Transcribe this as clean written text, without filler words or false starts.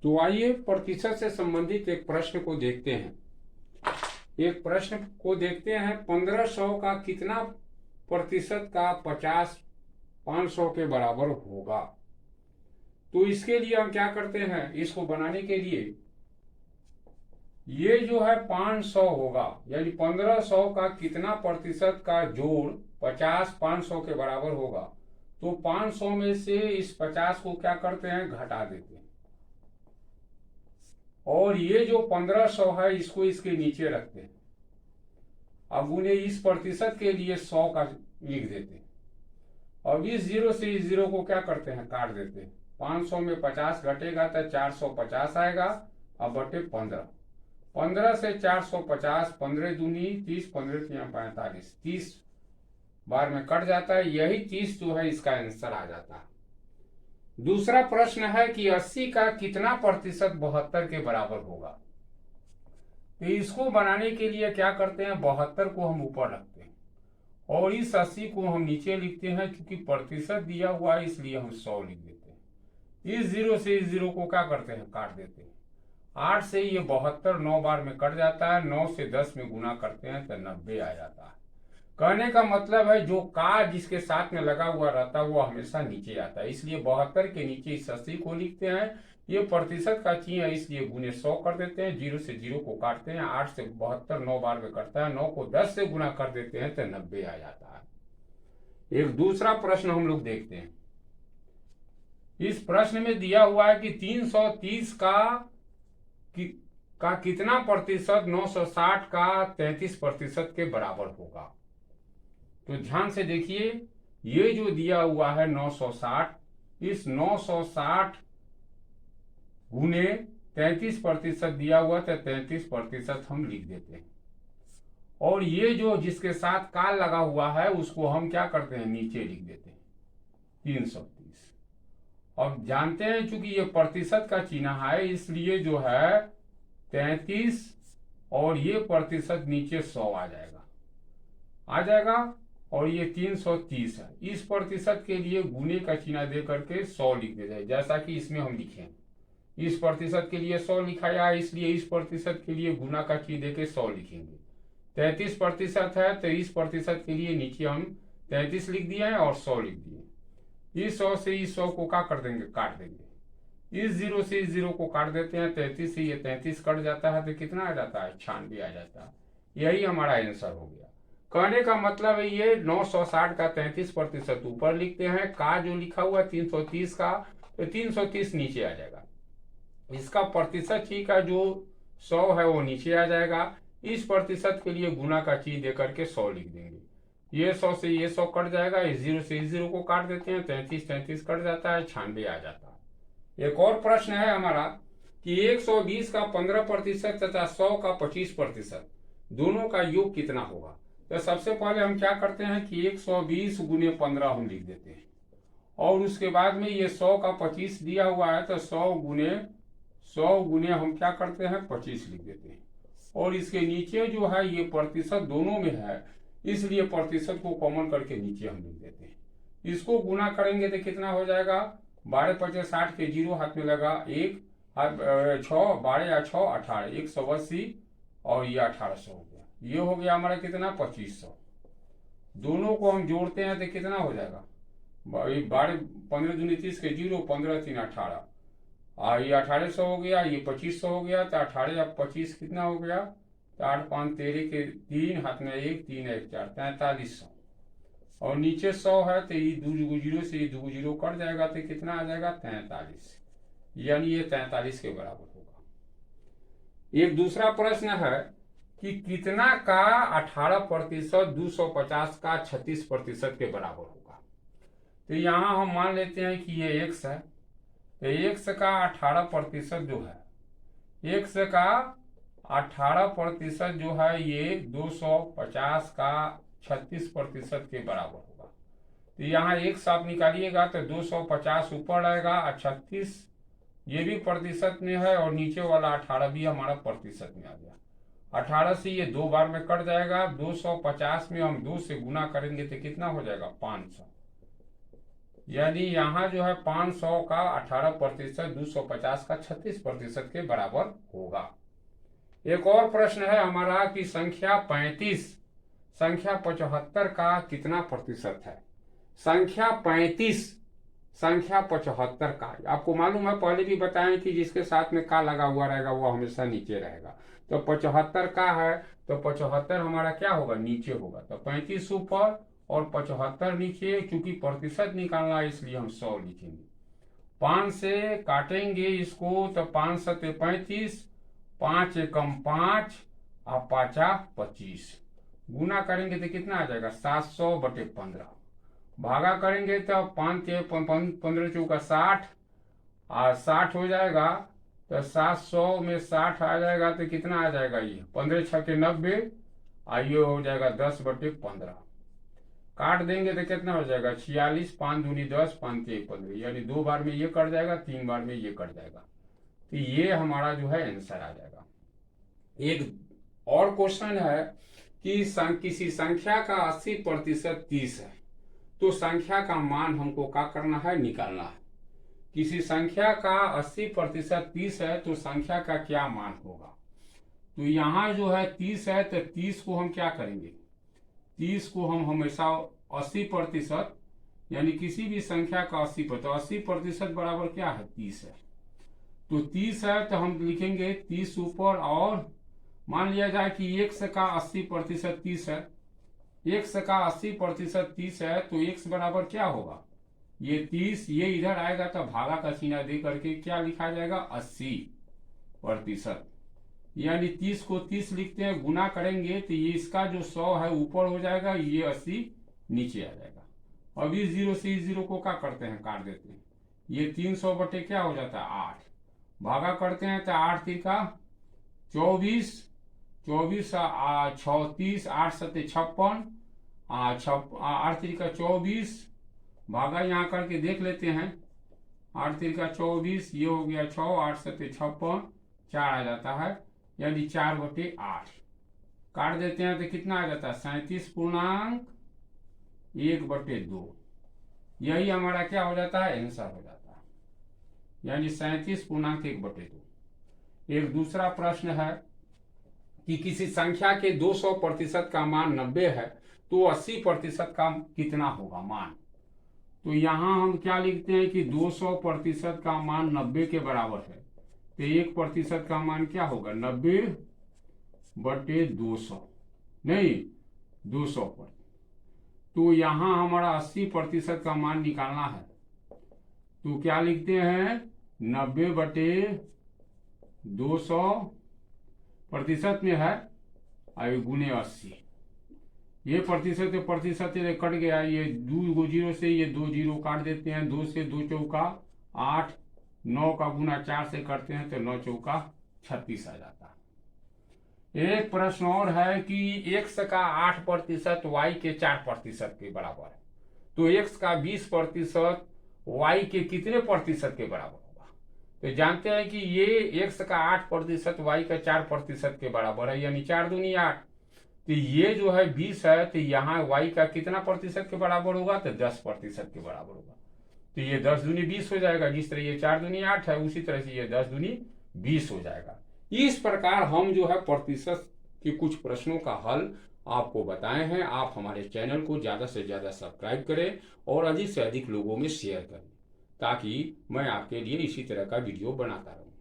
तो आइए प्रतिशत से संबंधित एक प्रश्न को देखते हैं। एक प्रश्न को देखते हैं, 1500 का कितना प्रतिशत का 50 500 के बराबर होगा। तो इसके लिए हम क्या करते हैं, इसको बनाने के लिए ये जो है 500 होगा, यानी 1500 का कितना प्रतिशत का जोड़ 50 500 के बराबर होगा। तो 500 में से इस 50 को क्या करते हैं, घटा देते हैं, और ये जो 1500 है इसको इसके नीचे रखते हैं। अब उन्हें इस प्रतिशत के लिए 100 का लिख देते हैं। अब इस जीरो से इस जीरो को क्या करते हैं, काट देते हैं। 500 में 50 घटेगा तो 450 आएगा। अब बटे 15, 15 से 450, 15 दूनी 30, 15 तिया 45, 30 बार में कट जाता है। यही 30 जो है इसका आंसर आ जाता है। दूसरा प्रश्न है कि 80 का कितना प्रतिशत 72 के बराबर होगा। तो इसको बनाने के लिए क्या करते हैं, 72 को हम ऊपर रखते हैं और इस 80 को हम नीचे लिखते हैं। क्योंकि प्रतिशत दिया हुआ है इसलिए हम 100 लिख देते हैं। इस जीरो से इस जीरो को क्या करते हैं, काट देते हैं। 8 से ये 72 9 बार में कट जाता है। 9 से 10 में गुना करते हैं तो 90 आ जाता है। कहने का मतलब है जो का जिसके साथ में लगा हुआ रहता है वो हमेशा नीचे आता है, इसलिए 72 के नीचे इस 80 को लिखते हैं। ये प्रतिशत का चिन्ह है इसलिए गुने 100 कर देते हैं। जीरो से जीरो को काटते हैं। 8 से 72 9 बार में कटता है। 9 को 10 से गुना कर देते हैं तो 90 आ जाता है। एक दूसरा प्रश्न हम लोग देखते हैं। इस प्रश्न में दिया हुआ है कि 330 का कितना प्रतिशत 960 का 33% के बराबर होगा। तो ध्यान से देखिए, ये जो दिया हुआ है 960, इस 960 गुने 33% दिया हुआ तो 33% हम लिख देते हैं। और ये जो जिसके साथ काल लगा हुआ है उसको हम क्या करते हैं, नीचे लिख देते हैं 330। अब जानते हैं चूंकि ये प्रतिशत का चिन्ह है इसलिए जो है 33 और ये प्रतिशत नीचे 100 आ जाएगा। और ये 330 है। इस प्रतिशत के लिए गुने का चिन्ह दे करके 100 लिख देते हैं, जैसा कि इसमें हम लिखे। इस प्रतिशत के लिए 100 लिखाया है इसलिए इस प्रतिशत के लिए गुना का चिन्ह देके 100 लिखेंगे। 33% है तो इस प्रतिशत के लिए नीचे हम 33 लिख दिए हैं और 100 लिख दिए। इस 100 से इस 100 को क्या कर देंगे, काट देंगे। इस जीरो से इस जीरो को काट देते हैं। 33 से ये 33 कट जाता है तो कितना आ जाता है, 96 आ जाता है। यही हमारा आंसर हो गया। कहने का मतलब है ये 960 का 33% ऊपर लिखते हैं। का जो लिखा हुआ है 330 का, तो 330 नीचे आ जाएगा। इसका प्रतिशत ही का जो 100 है वो नीचे आ जाएगा। इस प्रतिशत के लिए गुना का चिन्ह दे करके 100 लिख देंगे। ये 100 से ये 100 कट जाएगा। इस जीरो से इस जीरो को काट देते हैं। 33 कट जाता है, 96 आ जाता है। एक और प्रश्न है हमारा कि 120 का 15% तथा 100 का 25% दोनों का योग कितना होगा। तो सबसे पहले हम क्या करते हैं कि 120 गुने 15 हम लिख देते हैं और उसके बाद में ये 100 का 25 दिया हुआ है तो 100 गुने हम क्या करते हैं, 25 लिख देते हैं। और इसके नीचे जो है ये प्रतिशत दोनों में है इसलिए प्रतिशत को कॉमन करके नीचे हम लिख देते हैं। इसको गुना करेंगे तो कितना हो जाएगा, 12 5 60 के जीरो हाथ में लगा, 1 6 12 या 6 18, 180 और ये 1800 हो गया। ये हो गया हमारा कितना, 2500। दोनों को हम जोड़ते हैं तो कितना हो जाएगा, 12 15 दूनी 30 के जीरो, 15 3 18, ये 1800 हो गया। ये 2500 हो गया तो 18 या 25 कितना हो गया, 8 5 13 के 3 हाथ में 1 3 1 4 4300। और नीचे 100 है तो ये दो जीरो से ये दो जीरो कट जाएगा तो कितना आ जाएगा, 43, यानी ये 43 के बराबर होगा। एक दूसरा प्रश्न है कि कितना का 18% 250 का 36% के बराबर होगा। तो यहां हम मान लेते हैं कि ये x है, तो x का 18% जो है, x का 18% जो है ये 250 का 36% के बराबर होगा। तो यहाँ x आप निकालिएगा तो 250 ऊपर आएगा और 36 ये भी प्रतिशत में है और नीचे वाला 18 भी हमारा प्रतिशत में आ गया। 18 से ये 2 बार में कट जाएगा। 250 में हम 2 से गुना करेंगे तो कितना हो जाएगा, 500। यानी यहाँ जो है 500 का 18%, 250 का 36% के बराबर होगा। एक और प्रश्न है हमारा कि संख्या 35 संख्या 75 का कितना प्रतिशत है। संख्या 35 संख्या 75 का, आपको मालूम है पहले भी बताएं कि जिसके साथ में का लगा हुआ रहेगा वो हमेशा नीचे रहेगा। तो 75 का है तो 75 हमारा क्या होगा, नीचे होगा। तो 35 ऊपर और 75 नीचे, क्योंकि प्रतिशत निकालना है इसलिए हम 100 लिखेंगे। 5 से काटेंगे इसको तो 5 सत्ते 35, 5 एकम 5 और 5 25, गुना करेंगे तो कितना आ जाएगा 700/15। भागा करेंगे तो 5 के 15 चौका 60 और 60 हो जाएगा। तो 700 में 60 आ जाएगा तो कितना आ जाएगा, ये 15 छक्के 90 और ये हो जाएगा 10/15। काट देंगे तो कितना हो जाएगा 46, 5 दूनी 10, 5 के 15, यानी 2 बार में ये कट जाएगा, 3 बार में ये कट जाएगा। तो ये हमारा जो है आंसर आ जाएगा। एक और क्वेश्चन है कि किसी संख्या का 80% 30 है तो संख्या का मान हमको क्या करना है, निकालना है। किसी संख्या का 80% 30 है तो संख्या का क्या मान होगा। तो यहाँ जो है 30 है तो 30 को हम क्या करेंगे, 30 को हम हमेशा 80%, यानी किसी भी संख्या का 80% बराबर क्या है 30 है। तो 30 है तो हम लिखेंगे 30 ऊपर, और मान लिया जाए कि x का 80% 30 है, x का 80% 30 है तो x बराबर क्या होगा, ये 30, ये इधर आएगा तो भागा का चिन्ह दे करके क्या लिखा जाएगा 80%, यानी 30 को 30 लिखते हैं, गुना करेंगे तो ये इसका जो 100 है ऊपर हो जाएगा, ये 80 नीचे आ जाएगा। अब इस 0 से इस 0 को क्या करते हैं, काट देते हैं, ये 300 बटे क्या हो जाता है 8, भागा करते हैं तो 8 तिरका 24, 24 36, 8 सत्ते 56, 8 तिरका 24, भागा यहाँ करके देख लेते हैं, 8 तिरका 24, ये हो गया 6, 8 सत्ते 56, 4 आ जाता है, यानी 4/8। काट देते हैं तो कितना आ जाता है 37.1/2। यही हमारा क्या हो जाता है, आंसर हो जाता है, यानी 37.1/2। एक दूसरा प्रश्न है कि किसी संख्या के 200% का मान 90 है तो 80% का कितना होगा मान। तो यहाँ हम क्या लिखते हैं कि 200% का मान 90 के बराबर है, तो 1% का मान क्या होगा 90/200, नहीं 200 पर। तो यहाँ हमारा 80% का मान निकालना है, तो क्या लिखते हैं 90/200, प्रतिशत में है और गुने 80, ये प्रतिशत कट गया, ये 2 जीरो से ये 2 जीरो काट देते हैं, 2 से 2 चौका 8, 9 का गुना 4 से करते हैं तो 9 चौका 36 आ जाता है। एक प्रश्न और है कि x का 8% y के 4% के बराबर है, तो x का 20% y के कितने प्रतिशत के बराबर होगा। तो जानते हैं कि ये x का 8% y का 4% के बराबर है, यानी 4 दूनी 8। तो ये जो है 20 है तो यहाँ y का कितना प्रतिशत के बराबर होगा, तो 10% के बराबर होगा। तो ये 10 दूनी 20 हो जाएगा, जिस तरह ये 4 दूनी 8 है उसी तरह से ये 10 दूनी 20 हो जाएगा। इस प्रकार हम जो है प्रतिशत के कुछ प्रश्नों का हल आपको बताए हैं। आप हमारे चैनल को ज़्यादा से ज़्यादा सब्सक्राइब करें और अधिक से अधिक लोगों में शेयर करें, ताकि मैं आपके लिए इसी तरह का वीडियो बनाता रहूं।